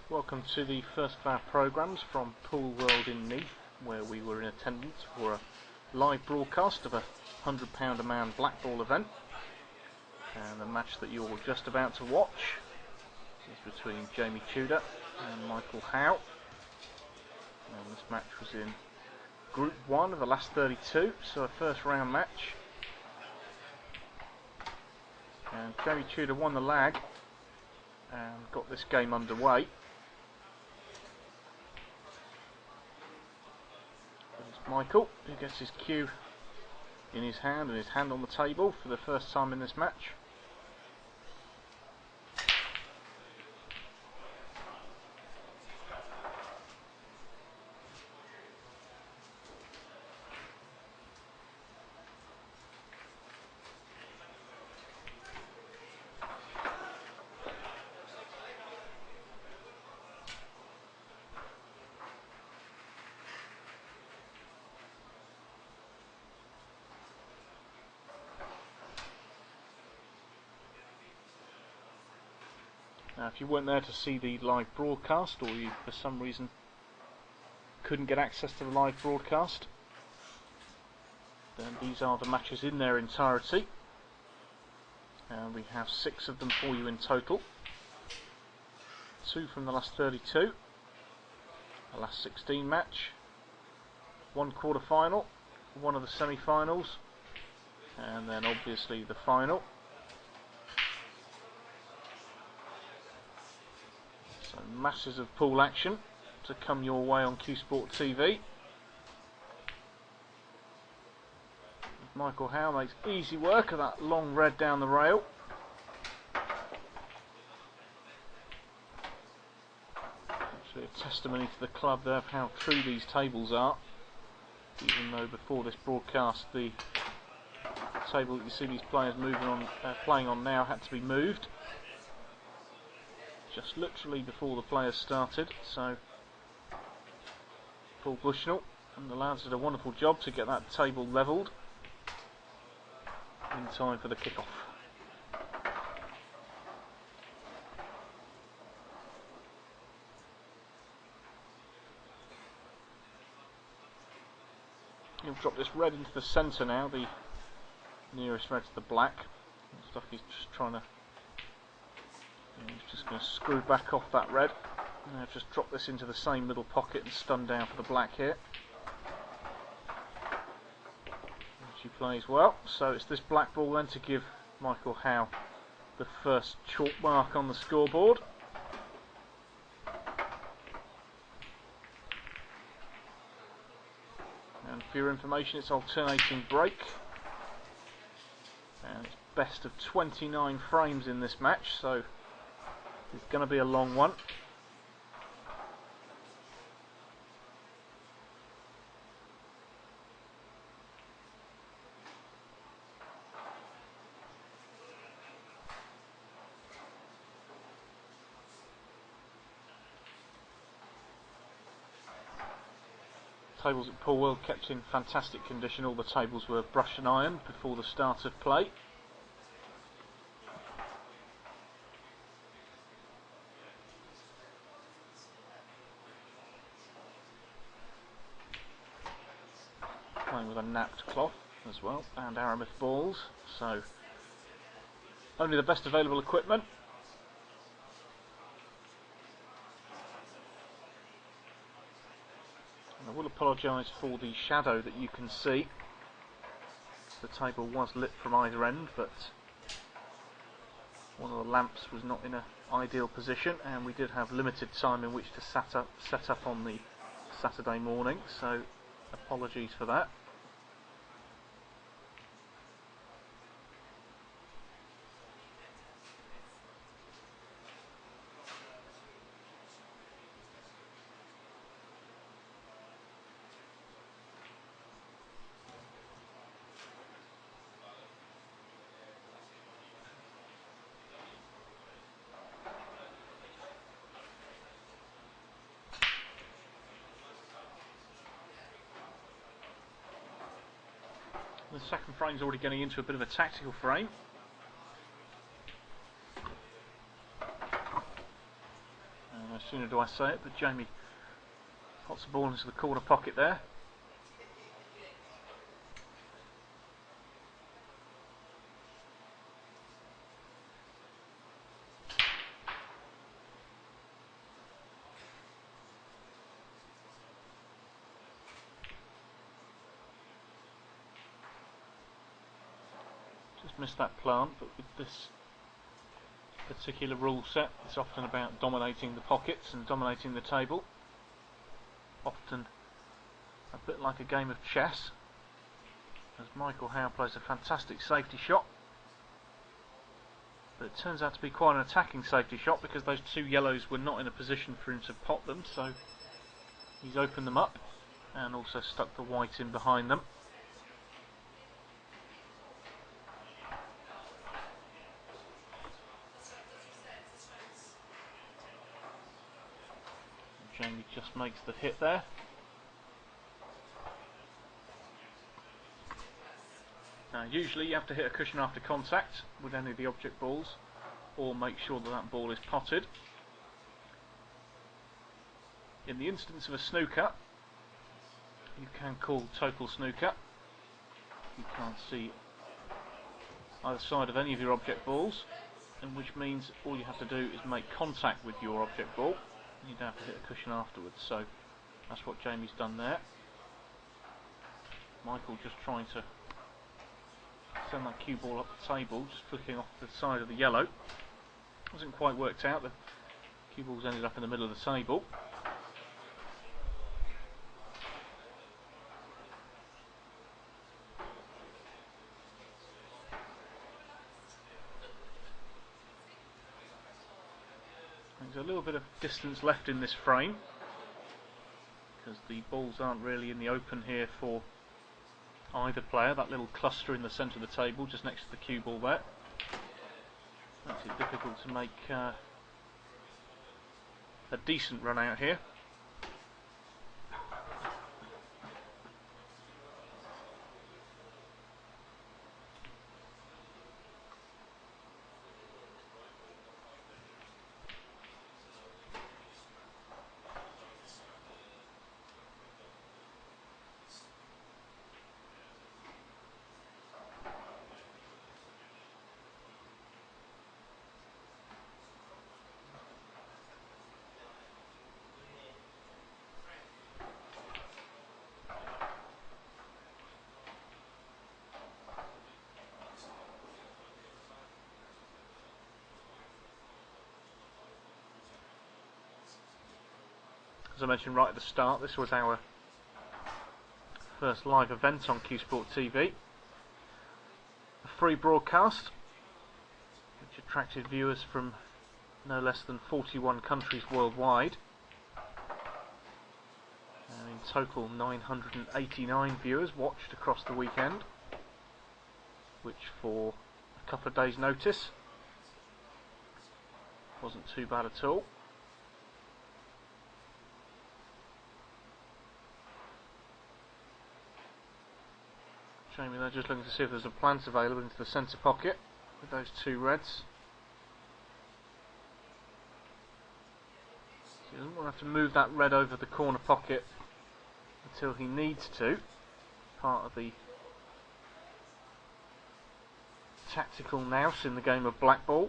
Welcome to the first of our programmes from Pool World in Neath, where we were in attendance for a live broadcast of a £100 a man Blackball event. And the match that you're just about to watch is between Jamie Tudor and Michael Howe. And this match was in Group 1 of the last 32, so a first round match. And Jamie Tudor won the lag and got this game underway. There's Michael, who gets his cue in his hand and his hand on the table for the first time in this match. Now, if you weren't there to see the live broadcast, or you for some reason couldn't get access to the live broadcast, then these are the matches in their entirety. And we have 6 of them for you in total. 2 from the last 32, the last 16 match, 1 quarter-final, 1 of the semi-finals, and then obviously the final. So masses of pool action to come your way on Q Sport TV. Michael Howe makes easy work of that long red down the rail. Actually a testimony to the club there of how true these tables are. Even though before this broadcast the table that you see these players moving on, playing on now had to be moved. Just literally before the players started, so Paul Bushnell and the lads did a wonderful job to get that table levelled in time for the kick-off. He'll drop this red into the centre now, the nearest red to the black. Looks like he's just trying to. He's just going to screw back off that red. And I've just dropped this into the same little pocket and stun down for the black here. She plays well, so it's this black ball then to give Michael Howe the first chalk mark on the scoreboard. And for your information, it's alternating break. And it's best of 29 frames in this match, so it's going to be a long one. Tables at Pool World kept in fantastic condition. All the tables were brushed and ironed before the start of play. Playing with a napped cloth as well, and Aramith balls, so only the best available equipment. And I will apologise for the shadow that you can see. The table was lit from either end, but one of the lamps was not in an ideal position, and we did have limited time in which to set up on the Saturday morning, so apologies for that. The second frame's already getting into a bit of a tactical frame. sooner do I say it, but Jamie pots the ball into the corner pocket there. Just missed that plant, but with this particular rule set, it's often about dominating the pockets and dominating the table. Often a bit like a game of chess, as Michael Howe plays a fantastic safety shot. But it turns out to be quite an attacking safety shot, because those two yellows were not in a position for him to pot them, so he's opened them up and also stuck the white in behind them. Jamie just makes the hit there. Now usually you have to hit a cushion after contact with any of the object balls, or make sure that that ball is potted. In the instance of a snooker, you can call total snooker. You can't see either side of any of your object balls, and which means all you have to do is make contact with your object ball. You don't have to hit a cushion afterwards, so that's what Jamie's done there. Michael just trying to send that cue ball up the table, just flicking off the side of the yellow. Hasn't quite worked out, the cue ball's ended up in the middle of the table. There's a little bit of distance left in this frame, because the balls aren't really in the open here for either player. That little cluster in the centre of the table just next to the cue ball there makes it difficult to make a decent run out here. As I mentioned right at the start, this was our first live event on Q Sport TV. A free broadcast which attracted viewers from no less than 41 countries worldwide. In total 989 viewers watched across the weekend, which for a couple of days' notice wasn't too bad at all. Jamie there just looking to see if there's a plant available into the centre pocket with those two reds. So he doesn't want to have to move that red over the corner pocket until he needs to. Part of the tactical nous in the game of Blackball.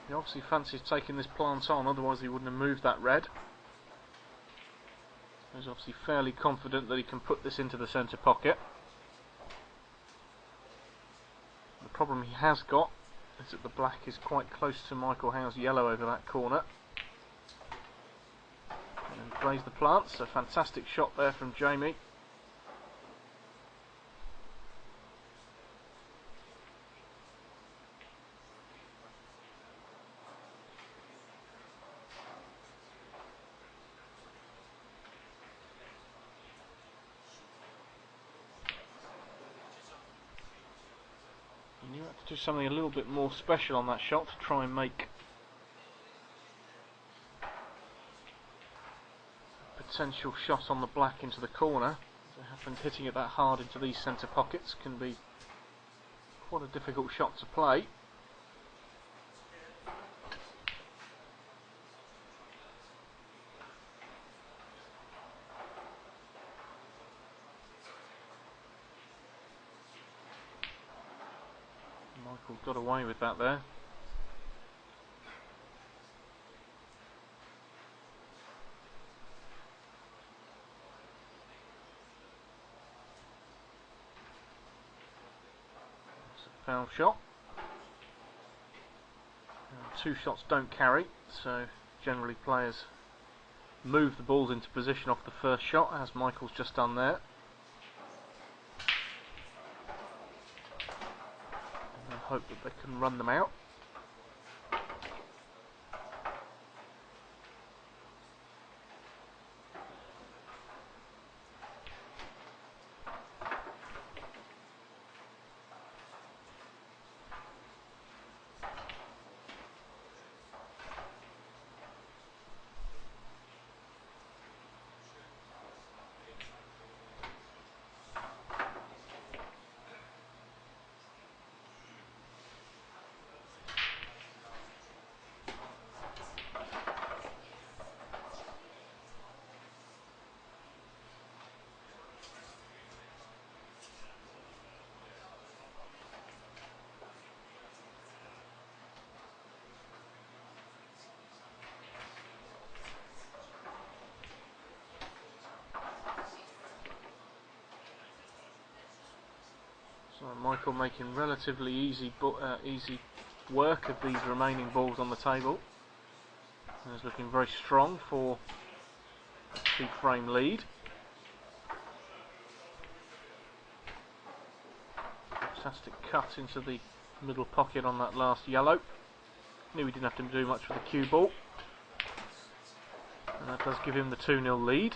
He obviously fancies taking this plant on, otherwise he wouldn't have moved that red. He's obviously fairly confident that he can put this into the centre pocket. The problem he has got is that the black is quite close to Michael Howe's yellow over that corner. And then plays the plants, a fantastic shot there from Jamie. You have to do something a little bit more special on that shot to try and make potential shot on the black into the corner. As it happens, hitting it that hard into these centre pockets can be quite a difficult shot to play. Michael got away with that there. Foul shot. Two shots don't carry, so generally players move the balls into position off the first shot, as Michael's just done there. And hope that they can run them out. So Michael making relatively easy work of these remaining balls on the table. And is looking very strong for a 2-frame lead. Fantastic cut into the middle pocket on that last yellow. Knew he didn't have to do much with the cue ball. And that does give him the 2-0 lead.